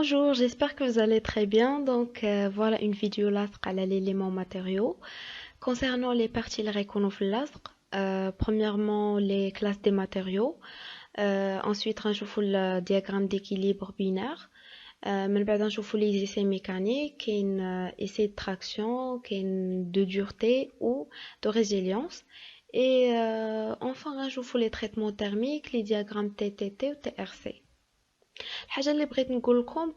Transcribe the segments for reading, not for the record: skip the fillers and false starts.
Bonjour, j'espère que vous allez très bien. Voilà une vidéo là sur les éléments matériaux. Concernant les parties premièrement les classes des matériaux. Ensuite, on joue le diagramme d'équilibre binaire. من بعد نشوفوا les essais mécaniques, كاين essais de traction, كاين de dureté ou de résilience. Et enfin, نشوفوا les traitements thermiques, les diagrammes TTT ou TRC. الحاجة اللي بغيت نقول لكم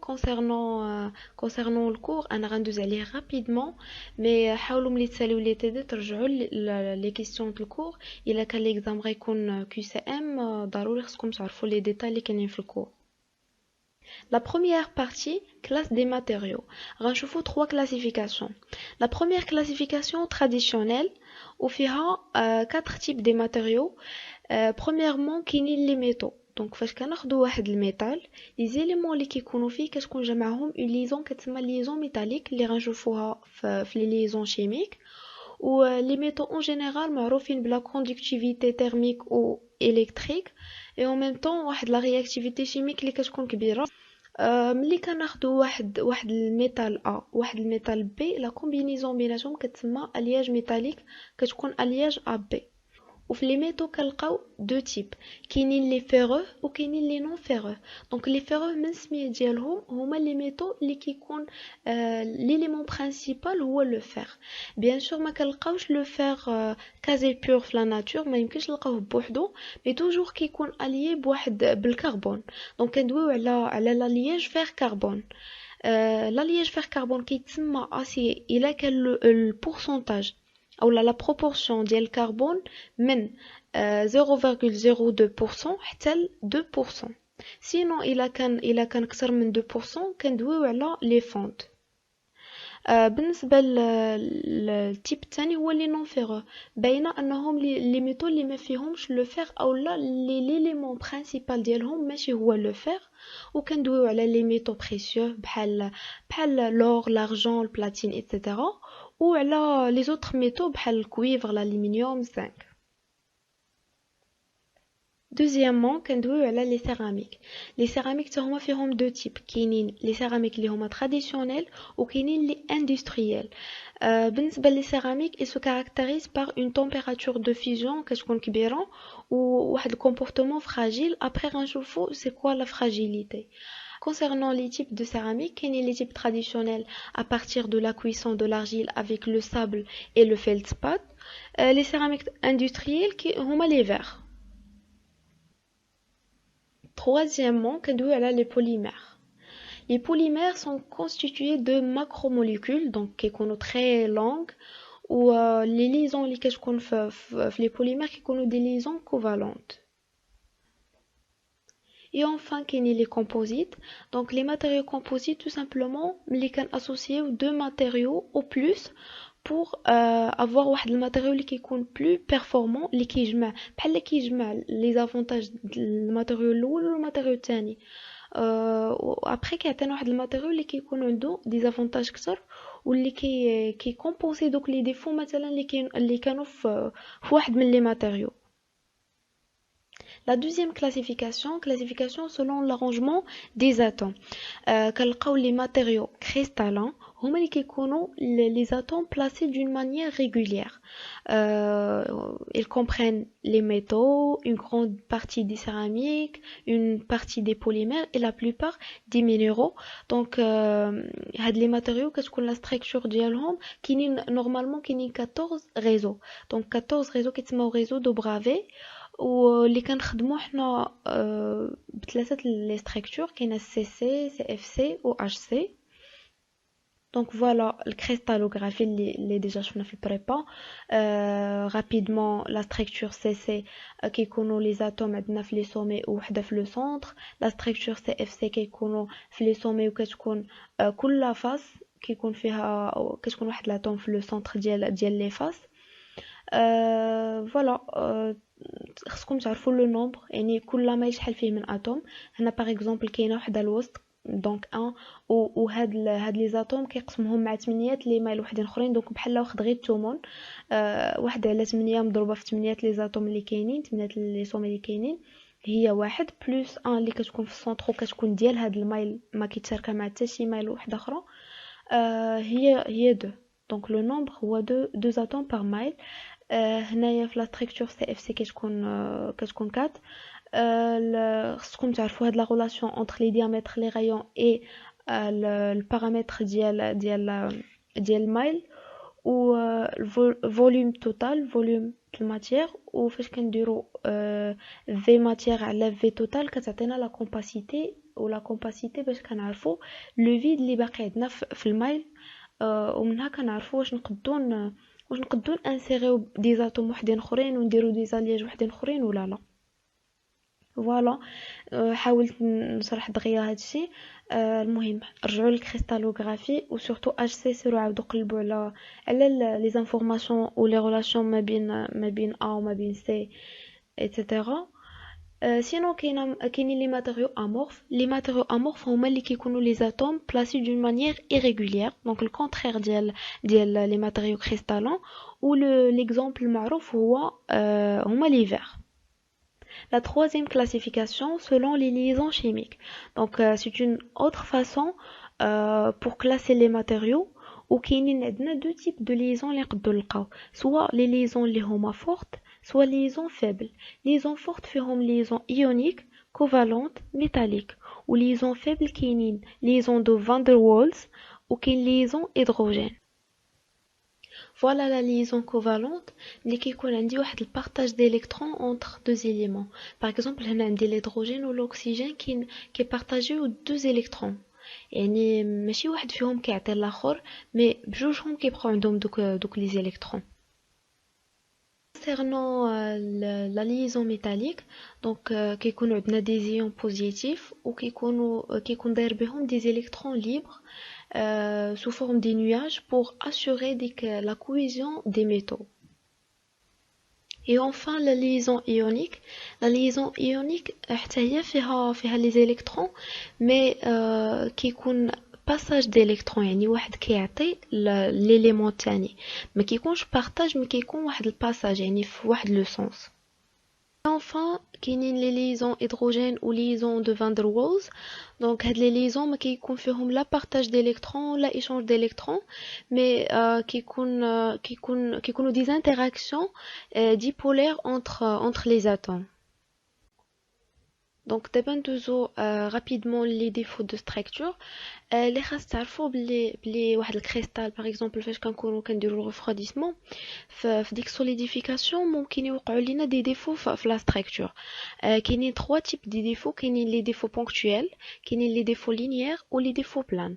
concernant le cours انا غندوز عليه rapidement mais حاولوا ملي تساليو لي تيدي ترجعوا لي كيسيون د الكور الا كان ليكزام غيكون كيو سي ام ضروري خصكم تعرفوا لي ديتاي اللي كاينين في الكور. La première partie, classe des matériaux. غنشوفوا trois classifications. La première classification traditionnelle où فيها quatre types de matériaux. Premièrement كاينين les métaux. دونك فاش كناخدو واحد الميتال لي زيليمون اللي كيكونوا فيه كتكون جمعهم اون ليزون كتسمى ليزون ميتاليك اللي غنشوفوها في لي ليزون شيميك و لي ميتaux اون جينيرال معروفين بلا كوندكتيفيتي تيرميك او الكتريك اي اون ميم طون واحد لا رياكتيفيتي شيميك اللي كتكون كبيره. ملي كناخدو واحد الميتال ا واحد الميتال بي لا كومبينيزون بيناتهم كتسمى الياج ميتاليك كتكون الياج ا بي. وفي لي ميتو كنلقاو دو تيب كاينين لي فيرو وكاينين لي نون فيرو. دونك لي فيرو من السميه ديالهم هما لي ميتو اللي كيكون ليليمون برينسيپال هو لو فير. بيان سور ما كنلقاوش لو فير كازي بور في لا ناتور ما يمكنش نلقاوه بوحدو مي توجور كيكون اليي بواحد بالكربون. دونك كندويو على لالياج فير كربون. لالياج فير كربون كيتسمى اسي الا كان البورسونتاج او لا بروبورسيون ديال الكربون من 0.02% حتى ل 2%. سينو الا كان اكثر من 2% كندويو على لي فونت. بالنسبه للتيب الثاني هو لي نون فيرو باينه انهم لي ميتو اللي ما فيهمش لو فير او لا لي ليليمون برينسيپال ديالهم ماشي هو لو فير. وكندويو على لي ميتو بريسيو بحال لور لارجون البلاتين ايتترا ou على les autres métaux بحال الكويفر l'aluminium zinc. Deuxièmement كندويو على les céramiques. Les céramiques هما فيهم deux types كاينين les céramiques اللي هما traditionnels وكاينين les industriels. بالنسبة لي céramiques ils se caractérisent par une température de fusion كتكون كبيرة وواحد comportement fragile. Après غنشوفو c'est quoi la fragilité. Concernant les types de céramique, il y a les types traditionnels à partir de la cuisson de l'argile avec le sable et le feldspath. Les céramiques industrielles qui sont les verres. Troisièmement, les polymères. Les polymères sont constitués de macromolécules, donc qui sont très longues, ou les liaisons les polymères qui sont des liaisons covalentes. Et enfin, qu'il y a les composites. Donc, les matériaux composites, tout simplement, les can associer deux matériaux au plus pour avoir un matériau qui est plus performant, qui جمع les avantages du matériau الاول ou le matériau الثاني. après كيعطينا واحد الماتيريو اللي كيكون عنده دي زافونتاج اكثر واللي كي كومبونسي دوك لي ديفو مثلا اللي كانوا في واحد من لي ماتيريو. La deuxième classification selon l'arrangement des atomes. كنلقاو les matériaux cristallins هما اللي كيكونوا les atomes placés d'une manière régulière. Ils comprennent les métaux, une grande partie des céramiques, une partie des polymères et la plupart des minéraux. Donc هاد les matériaux كتكون la structure ديالهم كاينين normalement كاينين 14 réseaux. Donc 14 réseaux كيتسموا réseaux de Bravais. واللي كنخدمو حنا بثلاثه لي ستركتور كاينه سي سي سي اف سي و اتش سي. دونك فوالا الكريستالوغرافي اللي ديجا شفنا في البريبا. رابيدمون لا ستركتور سي سي كيكونوا لي زاتوم عندنا في لي سومي وحده في لو سونتر. لا ستركتور سي اف سي كيكونوا في لي سومي وكتكون كل فاس كيكون فيها كتكون واحد لاتوم في لو سونتر ديال لي فاس. فوالا خصكم تعرفوا لو نومبر يعني كل ما يشحال فيه من اتوم. هنا باغ اكزومبل كاينه وحده الوسط دونك 1 وهاد لي زاتوم كيقسمهم مع 8 اللي مايل وحدين اخرين دونك بحال واخد غير الثمن. واحد على 8 مضروبه في 8 لي زاتوم اللي كاينين 8 لي سوم اللي كاينين هي واحد بلس ان اللي كتكون في السونتر وكتكون ديال هاد المايل ما كيتشاركها مع حتى شي مايل واحد اخرى. هي دو. دونك لو نومبر هو دو اتوم بار مايل. هنايا في لا ستركتور سي اف سي كتكون 4. خصكم تعرفوا هاد لا ريلاسيون انتر لي ديامتر لي رايون اي البارامتر ديال المايل و الفوليوم توتال فوليوم الماتير. وفاش كنديرو في ماتير على في توتال كتعطينا لا كومباسيتي ولا كومباسيتي باش كنعرفوا لو فيد اللي باقي عندنا في المايل. ومنها كنعرفوا واش نقدو انسيريو دي زاتوم وحدين اخرين ونديرو دي زالياج وحدين اخرين ولا لا. فوالا. حاولت نشرح دغيا هادشي. المهم رجعوا للكريستالوغرافي وسورتو اش سي سيرو عاودوا قلبوا على لي زانفورماسيون و لي ريلاسيون ما بين ا وما بين سي ايتترا. سينو كاينين لي ماتيريو امورف هما اللي كيكونوا لي اتوم بلاسي دون مانيير irrégulière دونك الكونترير ديال لي ماتيريو كريستالون. و ليكزامبل المعروف هما لي فير. La troisième classification selon les liaisons chimiques. Donc, c'est une autre façon pour classer les matériaux. وكاينين عندنا deux types de liaisons اللي نقدروا نلقاو soit les liaisons اللي هما fortes soit les liaisons faibles. liaisons fortes فيهم liaisons ioniques covalentes métalliques و liaisons faibles كاينين liaisons de van der Waals وكاين liaisons hydrogène. Voilà la liaison covalente اللي كيكون عندي واحد البارطاج d'électrons entre deux éléments. Par exemple هنا عندي l'hydrogène و l'oxygène كيبارطاجيو deux électrons. يعني ماشي واحد فيهم كيعطي الاخر مي بجوجهم كيبقاو عندهم دوك لي électrons. Concernant la liaison métallique donc كيكونوا عندنا des ions positifs و كيكون داير بهم des électrons libres sous forme des nuages pour assurer la cohésion des métaux. Et enfin la liaison ionique. La liaison ionique حتى هي فيها les électrons mais كيكون passage d'électrons يعني واحد كيعطي l'élément الثاني ما كيكونش partage mais كيكون واحد الباساج يعني في واحد لو سونس. Enfin كاينين لي ليزون هيدروجين و ليزون دو فان در والز. دونك هاد لي ليزون ما كيكون فيهم لا بارطاج ديليكترون لا ايشانج ديليكترون مي كيكونوا دي انتراكسيون ديبولير entre les atomes. Donc دابا ندوزو rapidement les défauts de structure. اللي خاص تعرفوا بلي واحد الكريستال باغ اكزومبل فاش كنديروا الريفروديسمون في ديك سوليديفيكاسيون ممكن يوقعوا لينا دي ديفو في لا ستركتور. كاينين 3 تيب دي ديفو. كاينين لي ديفو بونكتويل كاينين لي ديفو لينيير و لي ديفو بلان.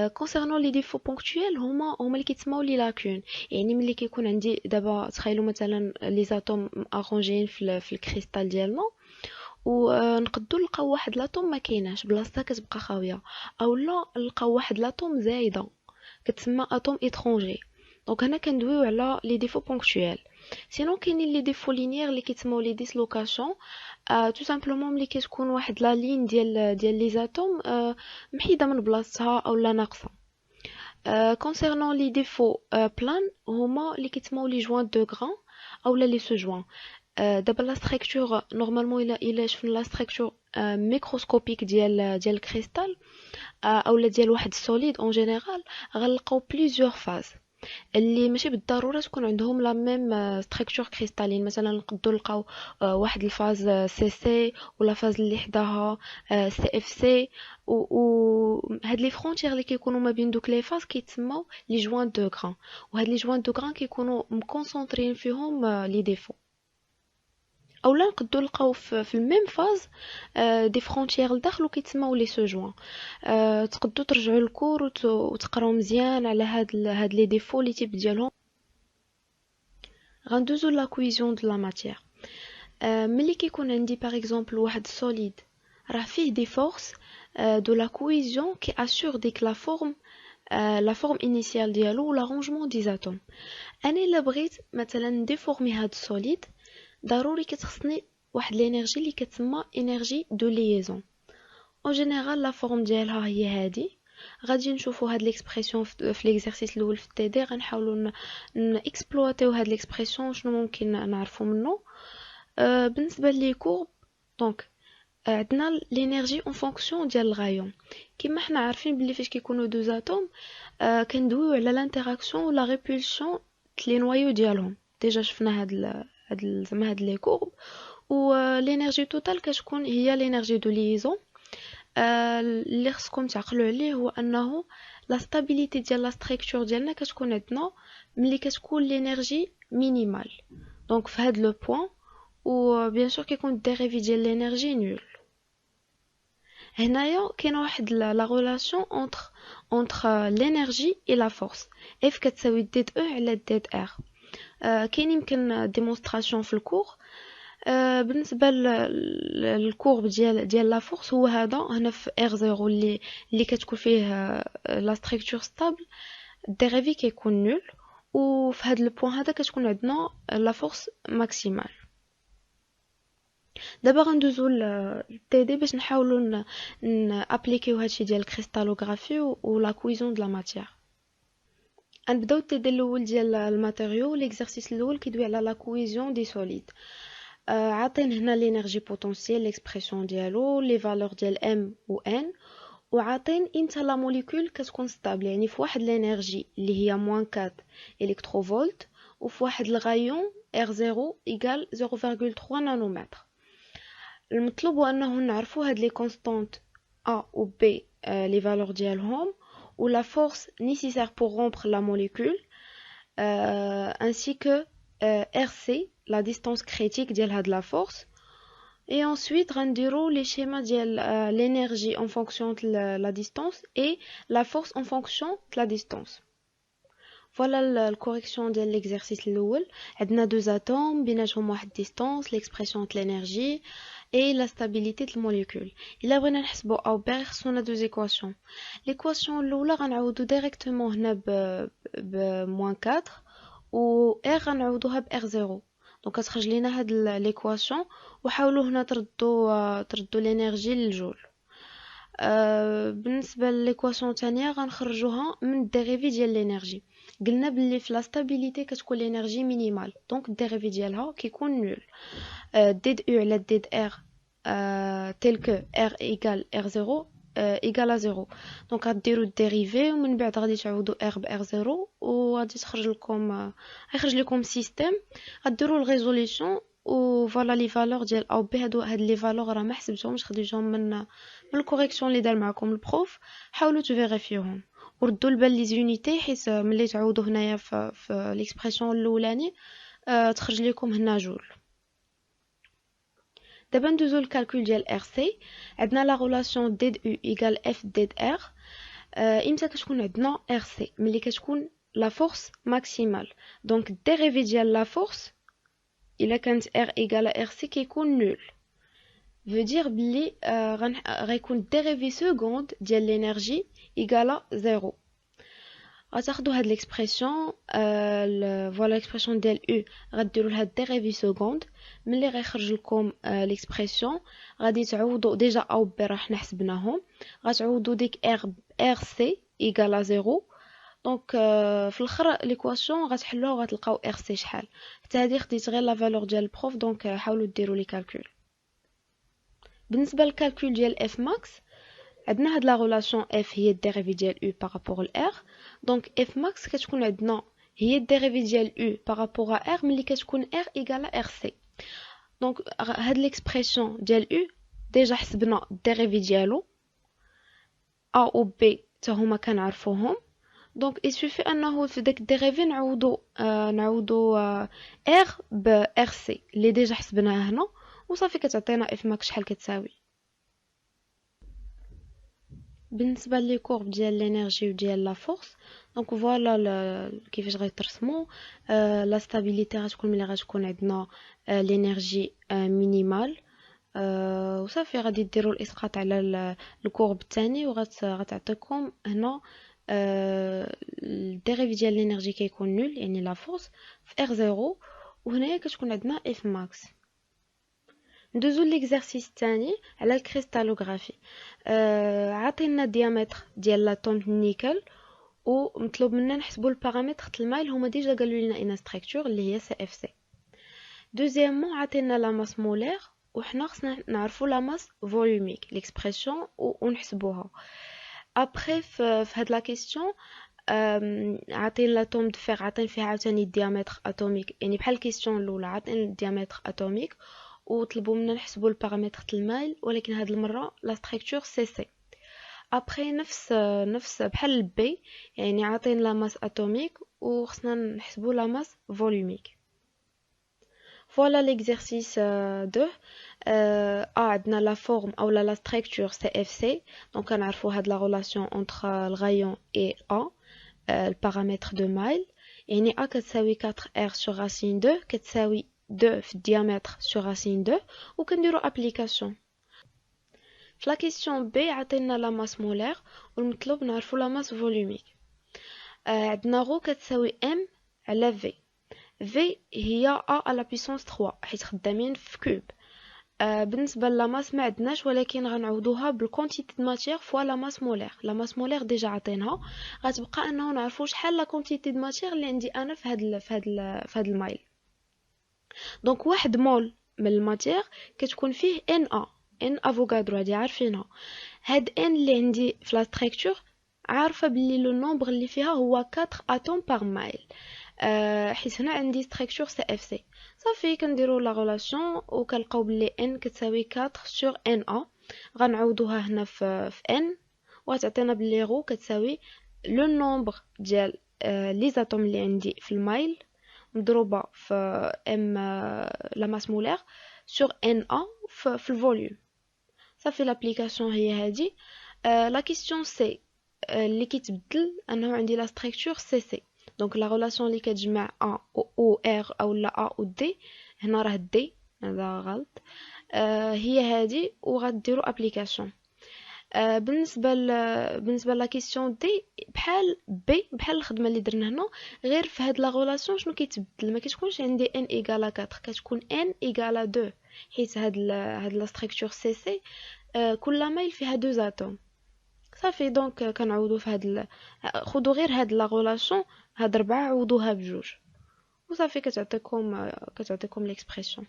كونسيرنون لي ديفو بونكتويل هما اللي كيتسموا لي لاكون. يعني ملي كيكون عندي دابا تخيلوا مثلا لي زاتوم ارونجين في الكريستال ديالنا ونقدروا نلقاو واحد لاطوم ما كايناش بلاصتها كتبقى خاويه اولا نلقاو واحد لاطوم زايده كتسمى اتوم اترونجي. دونك هنا كندويو على لي ديفو بونكتويل. سينو كاينين لي ديفو لينيير اللي كيتسموا لي ديسلوكاسيون. تو سامبلومون ملي كتكون واحد لا لين ديال لي زاتوم محيده من بلاصتها اولا ناقصه. كونسيرنون لي ديفو بلان هما اللي كيتسموا لي جوان دو غران اولا لي سو جوان. دابا لا ستركتور نورمالمون الا شفنا لا ستركتور ميكروسكوبيك ديال الكريستال اولا ديال واحد السوليد اون جينيرال غنلقاو بليزيور فاز اللي ماشي بالضروره تكون عندهم لا ميم ستركتور كريستالين. مثلا نقدروا نلقاو واحد الفاز سي سي ولا فاز اللي حداها سي اف سي و هاد لي فرونتير اللي كيكونوا ما بين دوك لي فاز كيتسموا لي جوان دو غران. وهاد لي جوان دو غران كيكونوا مكونسونطرين فيهم لي ديفو اولا نقدروا نلقاو في الميم فاز دي فرونتيير لداخل وكيتسموا لي سو جوان. تقدروا ترجعوا للكور وتقراو مزيان على هاد لي ديفو لي تيب ديالهم. غندوزو لا كويزيون دو لا ماتيير. ملي كيكون عندي باغ اكزومبل واحد سوليد راه فيه دي فورس دو لا كويزيون كي اسور ديك لا فورم انيسيال ديالو ولا رونجمون دي زاتوم. انا الا بغيت مثلا نديفورمي هاد السوليد ضروري كتخصني واحد الانرجي اللي كتسمى انرجي دو ليزون. اون جينيرال لا فورم ديالها هي هادي. غادي نشوفوا هاد ليكسبرسيون في ليكزارسيس الاول في التي دي. غنحاولوا نكسبلواتيو هاد ليكسبرسيون شنو ممكن نعرفوا منه. بالنسبه لي كورب دونك عندنا l'énergie en fonction ديال الغايون. كيما حنا عارفين بلي فاش كيكونوا دو زاتوم كندويو على l'interaction و la répulsion لي نوايو ديالهم. ديجا شفنا زعما هاد لي كورب و l'énergie totale كتكون هي l'énergie de liaison. اللي خصكم تعقلوا عليه هو انه لا stabilité ديال لا structure ديالنا كتكون عندنا ملي كتكون l'énergie minimale. دونك في هاد لو بوين و بيان سور كيكون الديريفي ديال l'énergie nul. هنايا كاينه واحد لا ريلاسيون entre l'énergie et la force. F كتساوي ديد او على ديد ار. كاين يمكن ديمونستراسيون في الكور. بالنسبه للكورب ديال لا فورس هو هذا هنا في ار 0 اللي كتكون فيه لا ستركتور ستابل الديريفي كيكون نول. وفي هذا البوين هذا كتكون عندنا لا فورس ماكسيمال. دابا غندوزو للتي دي باش نحاولوا نابليكيو هادشي ديال الكريستالوغرافي و لا كويزون د لا ماتيير. غنبداو التي دي الاول ديال الماتيريو. ليكزارسيس الاول كيدوي على لا كويزون دي سوليد. عاطين هنا لينيرجي بوتونسييل ليكسبريسيون ديالو لي فالور ديال ام و ان وعاطين امتى لا موليكول كتكون ستابل يعني في واحد لينيرجي اللي هي موان 4 الكتروفولت وفي واحد الغايون R0 ايكال 0.3 نانومتر. المطلوب هو انه نعرفوا هاد لي كونستانت A و B لي فالور ديالهم و لا فورس nécessaire pour rompre la molécule ainsi que RC la distance critique ديال هاد la force. Et ensuite غنديرو les schémas ديال l'énergie en fonction de la distance et la force en fonction de la distance. Voilà la correction de l'exercice الاول. عندنا deux atomes بيناتهم واحد distance, l'expression de l'énergie et la stabilité de la molécule. إلا بغينا نحسبو أو بي خصنا deux équations. L'équation الأولى غنعوضو directement هنا ب -4 و R غنعوضوها ب R0. دونك كتخرج لينا هاد ليكواسيون وحاولوا هنا تردوا الانرجي للجول. بالنسبه لليكواسيون الثانيه غنخرجوها من الديريفي ديال الانرجي. قلنا باللي في لا ستابيليتي كتكون الانرجي مينيمال دونك الديريفي ديالها كيكون نول. ديد او على ديد ار تيل كو ار ايكال ار 0 ايكال 0. دونك غديروا الديريفي ومن بعد غادي تعوضوا ار ب ار 0 وغادي تخرج لكم غيخرج لكم سيستيم. غديروا الريزوليوشن و فوالا لي فالور ديال او بي. هاد لي فالور راه ما حسبتهمش خديتهم من الكوريكسيون اللي دار معكم البروف. حاولوا تفيريفيوهم وردوا البال لي زونيتي حيت ملي تعوضوا هنايا في ليكسبريسيون الاولاني تخرج لكم هنا جول. دابا ندوزو الكالكول ديال ار سي. عندنا لا ريلاسيون ديد او ايكال اف ديد ار. امتى كتكون عندنا ار سي ملي كتكون لا فورس ماكسيمال. دونك الديريفي ديال لا فورس الا كانت ار ايكال ار سي كيكون نول. veut dire بلي غيكون الديريفي سكوند ديال الانرجي ايكال 0. غتاخدوا هاد ليكسبريسيون فوالا ليكسبريسيون ديال او غديروا لها الديريفي سكوند. ملي غيخرج لكم ليكسبريسيون غادي تعوضوا ديجا او بي راه حنا حسبناهم. غتعوضوا ديك ار سي ايكال 0. دونك في الاخر ليكواسيون غتحلوها وغتلقاو ار سي شحال. حتى هذه خديت غير لا فالور ديال البروف دونك حاولوا ديروا لي كالكول. بالنسبه للكالكول ديال اف ماكس عندنا هاد لا ريلاسيون اف هي الديريفي ديال او بارابور لار. دونك اف ماكس كتكون عندنا هي الديريفي ديال او بارابور ار ملي كتكون ار ايكال ار سي. دونك هاد ليكسبريسيون ديال او ديجا حسبنا الديريفي ديالو ا و بي حتى هما كنعرفوهم. دونك يسوفي انه في داك الديريفي نعوضو ار ب ار سي اللي ديجا حسبناها هنا وصافي كتعطينا اف ماكس شحال كتساوي. بالنسبه لي كورب ديال الانرجي وديال لا فورس دونك فوالا كيفاش غيترسموا. لا ستابيليتي غتكون ملي غتكون عندنا الانرجي مينيمال وصافي غادي ديروا الاسقاط على الكورب الثاني وغتعطيكم هنا الديريفي ديال الانرجي كيكون نول يعني لا فورس في ار 0 وهنايا كتكون عندنا اف ماكس. ندوزو ليكزارسيس الثاني على الكريستالوغرافي. عاطينا الديامتر ديال لاطوم النيكل ومطلوب منا نحسبوا البارامتر د المايل هما ديجا قالوا لنا ان ستركتور اللي هي سي اف سي. دوزيامون عاطينا لا ماس مولير وحنا خصنا نعرفوا لا ماس فولوميك ليكسبرسيون ونحسبوها. ابري في هاد لا كيسيون عاطين لاتوم دو فيغ، عاطين فيها عاوتاني الديامتر اتوميك، يعني بحال الكيسيون الاولى عاطين الديامتر اتوميك وطلبوا منا نحسبوا البارامتر د المايل، ولكن هاد المره لا ستركتور سي سي. ابري نفس بحال البي، يعني عاطين لا ماس اتوميك وخصنا نحسبوا لا ماس فولوميك. Voilà l'exercice 2. عندنا la forme ou la structure CFC. Donc on a la relation entre le rayon et A, le paramètre de mile. يعني A كتساوي 4R sur racine 2 كتساوي 2 في diamètre sur racine 2 وكنديروا application. في la question B عطينا la masse molaire والمطلوب نعرفوا la masse volumique. عندنا ρ كتساوي M على V. V هي A à la puissance 3 حيت خدامين في كوب. بالنسبه للماس ما عندناش، ولكن غنعوضوها بالكونتيتي د ماتير فوا لا ماس مولير. لا ماس مولير ديجا عطيناها، غتبقى انه نعرفوا شحال لا كونتيتي د ماتير اللي عندي انا في هاد المايل. دونك واحد مول من الماتير كتكون فيه ان افوغادرو، هادي عارفينها. هاد ان اللي عندي في لا ستركتور عارفه بلي لو نومبر اللي فيها هو 4 اتوم بار مايل، حيت هنا عندي ستركتور سي اف سي. صافي كنديروا لا ريلاسيون وكنلقاو بلي ان كتساوي 4 سور ان ا. غنعوضوها هنا في ان وغتعطينا بلي رو كتساوي لو نومبر ديال لي زاتوم اللي عندي في المايل مضروبه في ام لا ماس مولير سور ان ا في الفوليوم. صافي لابليكاسيون هي هادي. لا كيسيون سي اللي كيتبدل انه عندي لا ستركتور سي سي. دونك لا ريلاسيون اللي كتجمع A و R او لا A و D، هنا راه D هذا غلط، هي هذه وغديروا ابليكاسيون. بالنسبه لا كيسيون دي بحال بي، بحال الخدمه اللي درنا هنا، غير في هاد لا ريلاسيون شنو كيتبدل، ما كتكونش عندي n ايغال 4 كتكون n ايغال 2، حيت هاد لا ستركتور سي سي كل مايل فيها 2 اتوم. صافي دونك كنعوضوا في خذوا غير هاد لا ريلاسيون، هاد 4 عوضوها بجوج وصافي كتعطيكم ليكسبرسيون.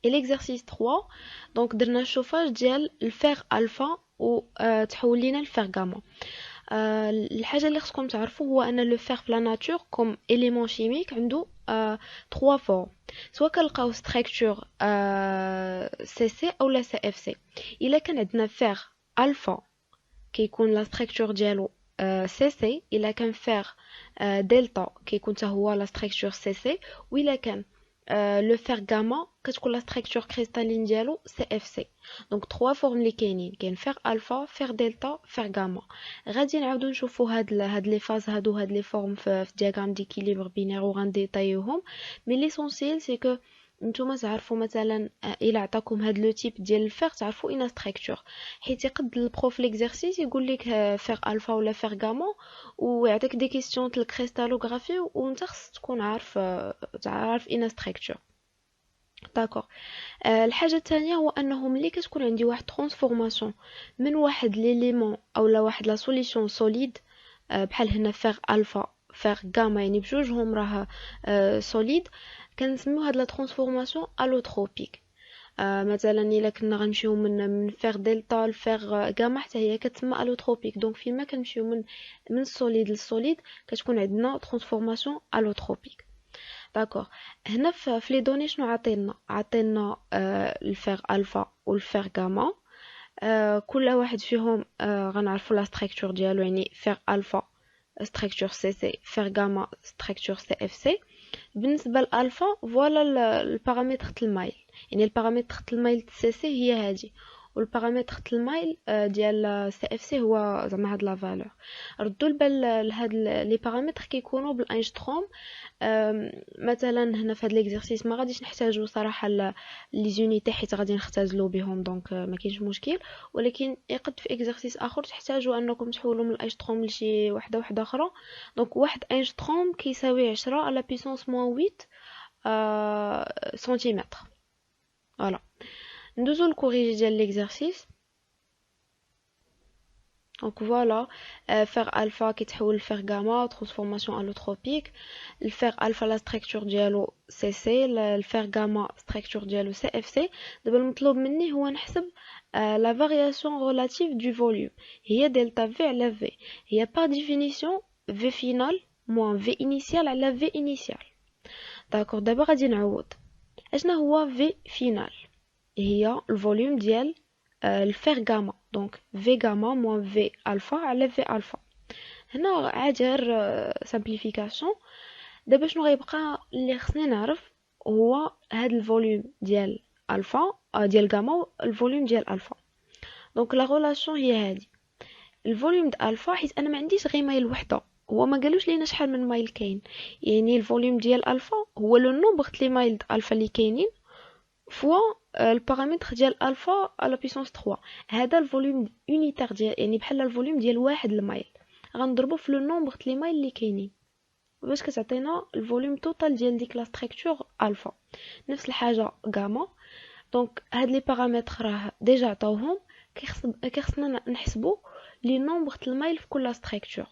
Et l'exercice 3 دونك درنا الشوفاج ديال الفيغ الفا و تحول لينا الفيغ غاما. الحاجه اللي خصكم تعرفوا هو ان لو فيغ في لا ناتور كوم اليمون شيميك عنده 3 فورم، سواء كنلقاو ستركتور سي سي او لا سي اف سي. الا كان عندنا فيغ الفا كيكون لا ستركتور ديالو سي سي، الا كان فيغ دلتا كيكون حتى هو لا ستركتور سي سي، والا كان لو فيغ غاما كتكون لا ستركتور كريستالين ديالو سي اف سي. دونك 3 فورم اللي كاين فيغ الفا، فيغ دلتا، فيغ غاما. غادي نعاودو نشوفو هاد لي فاز هاد لي فورم في دياغرام ديكيليبر بينير وغنديطايوهم، مي ليسونسيال سي كو نتوما تعرفوا مثلا الى عطاكم هاد لو تيب ديال الفيغ تعرفوا اين ستركتور، حيت يقد البروف ليكزارسيس يقول لك فيغ الفا ولا فيغ غاما ويعطيك دي كيسيون تاع الكريستالوغرافي وانت خصك تكون عارف اين ستركتور. داكوغ. الحاجه الثانيه هو انه ملي كتكون عندي واحد ترانسفورماسيون من واحد ليليمون اولا واحد لا سوليسيون سوليد، بحال هنا فيغ الفا فيغ غاما يعني بجوجهم راه سوليد، كنسميو هاد لا ترانسفورماسيون الوتروبيك. مثلا الا كنا غنمشيو من فيغ دلتا لفيغ غاما حتى هي كتسمى الوتروبيك. دونك فيما كنمشيو من السوليد للسوليد كتكون عندنا ترانسفورماسيون الوتروبيك. داكوغ. هنا في لي دوني شنو عطينا الفيغ الفا والفيغ غاما، كل واحد فيهم غنعرفوا لا ستركتور ديالو، يعني فيغ الفا ستركتور سي سي، فيغ غاما ستركتور سي اف سي. بالنسبه للالفا فوالا البارامتر د المايل، يعني البارامتر د المايل سي سي هي هادي، والبارامتر د المايل ديال سي اف سي هو زعما هاد لا فالور. ردوا البال لهاد لي بارامتر كيكونوا بالانجستروم. مثلا هنا في هاد ليكزارسيس ما غاديش نحتاجو صراحه لي زونيتي حيت غادي نختزلوا بهم، دونك ما كاينش مشكل، ولكن يقد في اكزارسيس اخر تحتاجوا انكم تحولوا من الانجستروم لشي وحده اخرى. دونك واحد انجستروم كيساوي 10 على بيسونس موان 8 سنتيمتر. فوالا ندوزو للكوريجي ديال ليكزارسيس. دونك فوالا. فيغ الفا كيتحول لفيغ غاما ترانسفورماسيون الوتروبيك. الفيغ الفا لا ستركتور ديالو سي سي، الفيغ غاما ستركتور ديالو سي اف سي. دابا المطلوب مني هو نحسب لا فارياسيون ريلاتيف دو فوليوم، هي دلتا في على في. هي بار ديفينيسيون في فينال موان في انيسيال على في انيسيال. داكور، دابا غادي نعوض. اشنا هو في فينال؟ هي الفوليوم ديال الفيغ غاما، دونك في غاما موان في الفا على في الفا. هنا عادي غير سامبليفيكاسيون. دابا شنو غيبقى اللي خصني نعرف؟ هو هاد الفوليوم ديال الفا ديال غاما والفوليوم ديال الفا. دونك لا ريلاسيون هي هادي. الفوليوم د الفا، حيت انا ما عنديش غير مايل وحده، هو ما قالوش لينا شحال من مايل كاين، يعني الفوليوم ديال الفا هو لو نومبر د لي مايل د الفا اللي كاينين فوا البارامتر ديال الفا على بيسونس 3. هذا الفوليوم يونيتير ديال، يعني بحال الفوليوم ديال واحد المايل، غنضربو في لو نومبر د لي مايل اللي كاينين باش كتعطينا الفوليوم توتال ديال ديك لا ستركتور الفا. نفس الحاجه غاما. دونك هاد لي بارامتر راه ديجا عطاوهم، كيخصنا نحسبو لي نومبر د المايل في كل ستركتور.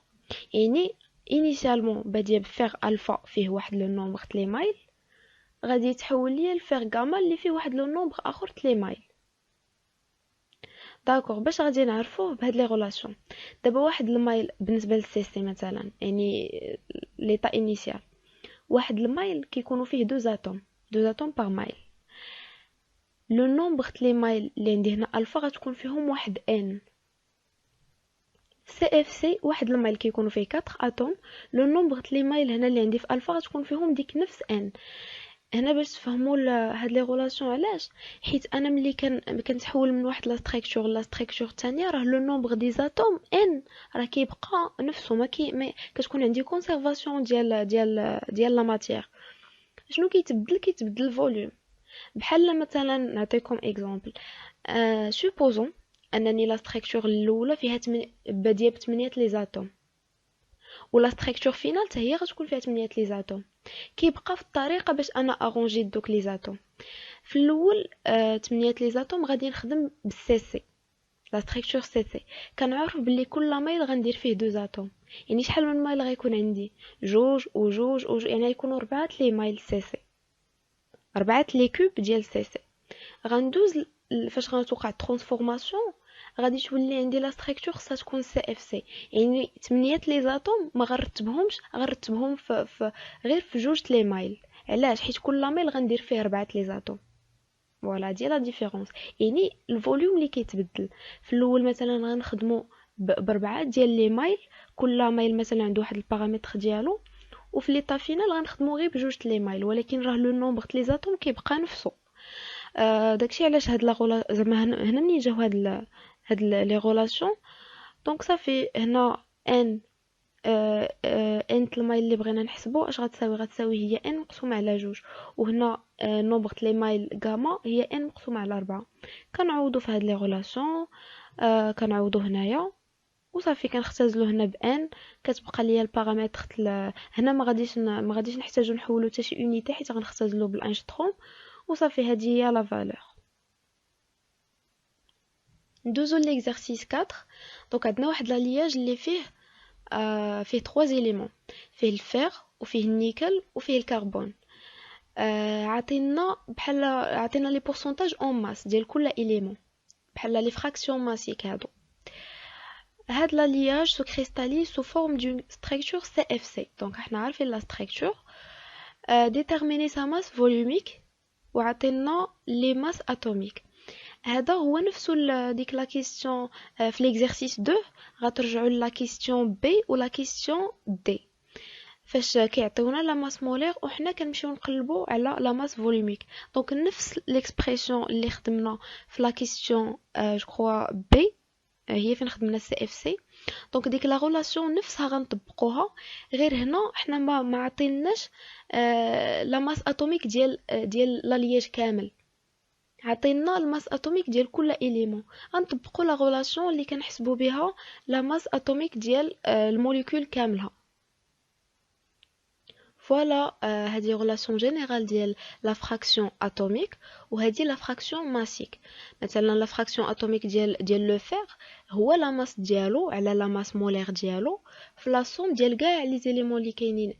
يعني انيسيالمون باديه بفيغ الفا فيه واحد لو نومبر د لي مايل، غادي يتحول ليا لفيغ غاما اللي فيه واحد لو نومبر اخر د لي مايل. داكوغ، باش غادي نعرفوه بهاد لي غولاسيون. دابا واحد المايل بالنسبه للسي سي مثلا، يعني ليطا انيسيال، واحد المايل كيكونوا فيه دو زاتوم، دو زاتوم بار مايل. لو نومبر د لي مايل اللي عندي هنا الفا غتكون فيهم واحد ان. سي اف سي واحد المايل كيكونوا فيه 4 اتوم، لو نومبر د لي مايل هنا اللي عندي في الفا غتكون فيهم ديك نفس ان. هنا باش تفهموا هاد لي غولاسيون علاش، حيت انا ملي كنتحول من واحد لا ستركتور لا ستركتور الثانيه، راه لو نومبر دي زاتوم ان راه كيبقى نفسه، ما كتكون عندي كونسيرفاسيون ديال لا ماتيير. شنو كيتبدل الفوليوم. بحال مثلا نعطيكم اكزامبل. سوبوزون انني لا ستركتور الاولى فيها باديه ب8 لي زاتوم، ولا ستركتور فينال حتى هي غتكون فيها 8 لي زاتوم. كيبقى في الطريقه باش انا ارونجي دوك لي زاتوم. في الاول 8 لي زاتوم غادي نخدم بالسي سي، لا ستركتور سي سي. كنعرف بلي كل مايل غندير فيه دو زاتوم، يعني شحال من مايل غيكون عندي؟ جوج وجوج وجوج، يعني غيكونوا 4 لي مايل سي سي، 4 لي كوب ديال سي سي. غندوز فاش غنتوقع الترانسفورماسيون، غادي تولي عندي لا ستركتور خصها تكون سي اف سي، يعني 8 لي زاتوم ما غنرتبهمش، غنرتبهم غير في جوج لي مايل. علاش؟ حيت كل مايل غندير فيه 4 لي زاتوم. فوالا دي لا ديفيرونس. يعني الفوليوم اللي كيتبدل في الاول مثلا غنخدمو ب4 ديال لي مايل، كل مايل مثلا عنده واحد البارامتر ديالو، وفي ليطا فينال غنخدمو غير بجوج لي مايل، ولكن راه لو نومبر لي زاتوم كيبقى نفسه. داكشي علاش هاد لا زعما هنا منين جاو هاد لي غولاسيون. دونك صافي هنا ان ان المايل اللي بغينا نحسبو اش غتساوي هي ان مقسومه على جوج، وهنا نومبر لي مايل غاما هي ان مقسومه على 4. كنعوضو في هاد لي غولاسيون، كنعوضو هنايا وصافي كنختزلو هنا بان. كتبقى ليا البارامتر هنا ما غاديش نحتاجو نحولو حتى شي يونيتي، حيت غنختزلو بالانشتروم وصافي. هذه هي لا فالور. ندوزو ليكزارسيس 4. دونك عندنا واحد لالياج اللي فيه 3 زيليمون، فيه الفير وفيه النيكل وفيه الكربون. عطينا لي بورسونتاج اون ماس ديال كل اليمون، بحال لي فراكسيون ماسيك هادو. هاد لالياج سو كريستاليز سو فورم دون ستركتور سي اف سي. دونك احنا عارفين لا ستركتور، ديتيرميني سا ماس فوليوميك وعطينا لي ماس اتوميك. هذا هو نفسه ديك لا كيستيون في ليكزارسيس 2. غترجعوا لا كيستيون بي ولا كيستيون دي، فاش كيعطيونا لا ماس مولير وحنا كنمشيو نقلبوا على لا ماس فوليوميك. دونك نفس ليكسبريسيون اللي خدمنا في لا كيستيون جو كروا بي، هي فين خدمنا سي اف سي. دونك ديك لا ريلاسيون نفسها غنطبقوها، غير هنا حنا ما عطيناش لا ماس اتوميك ديال لالياج كامل، عطينا الماس اتوميك ديال كل اليمون. غنطبقوا لا ريلاسيون اللي كنحسبوا بها لا ماس اتوميك ديال الموليكول كاملها. فوالا هذه relation générale ديال la fraction atomique وهذه la fraction massique. مثلا la fraction atomique ديال le fer هو la masse ديالو على la masse molaire ديالو في la somme ديال كاع لي زيليمون اللي كاينين.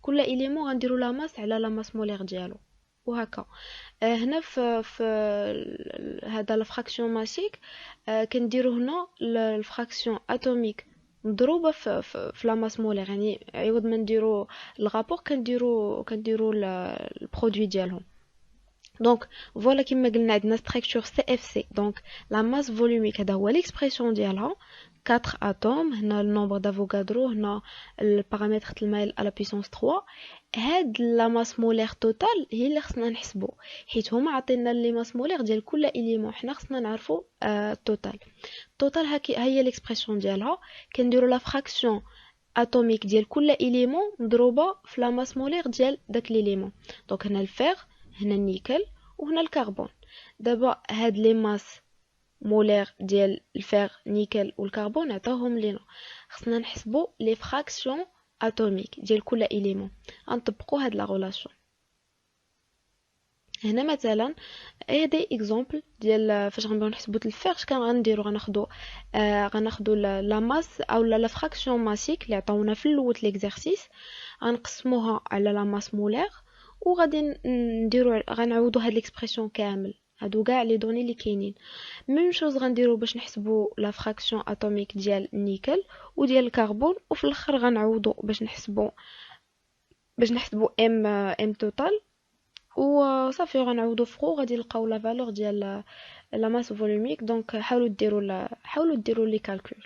كل élément غنديرو la masse على la masse molaire ديالو وهكا. هنا في هذا la fraction massique كنديرو هنا الفراكسيون اتوميك مضروبه في لا ماس مولير، يعني عوض ما نديرو الغابور كنديرو البرودوي ديالهم. دونك فوالا كما قلنا عندنا ستركتور سي اف سي. دونك لا ماس فولوميك هذا هو ليكسبرسيون ديالها 4 اتوم. هنا النومبر دافوغادرو، هنا البارامتر المايل على بيسونس 3. هاد لا ماس مولير توتال هي اللي خصنا نحسبو، حيت هما عطينا لي ماس مولير ديال كل اليمون، حنا خصنا نعرفو التوتال. التوتال هي ليكسبرسيون ديالها كنديرو لا فراكسيون اتوميك ديال كل اليمون مضروبه في لا ماس مولير ديال داك ليليمون. دونك هنا الفيغ، هنا النيكل، وهنا الكربون. دابا هاد لي ماس مولير ديال الفيغ نيكل والكربون عطاوهم لينا، خصنا نحسبو لي فراكسيون اتوميك ديال كل اليمون، غنطبقوا هاد لا ريلاسيون. هنا مثلا هادي اكزامبل ديال فاش غنبغيو نحسبوا الفيغ. اش كان غنديروا؟ غناخدو لا ماس او لا فراكسيون ماسيك اللي عطاونا في الاول ليكزارسيس، غنقسموها على لا ماس مولير، وغادي غنعوضوا هاد ليكسبرسيون كامل، هادو كاع لي دوني اللي كاينين. ميم شوز غنديروا باش نحسبوا لا فراكسيون اتوميك ديال النيكل وديال الكربون، وفي الاخر غنعوضوا باش نحسبوا ام توتال وصافي. غنعوضوا فوق غادي نلقاو لا فالور ديال لا ماس فولوميك. دونك حاولوا ديروا لي كالكول.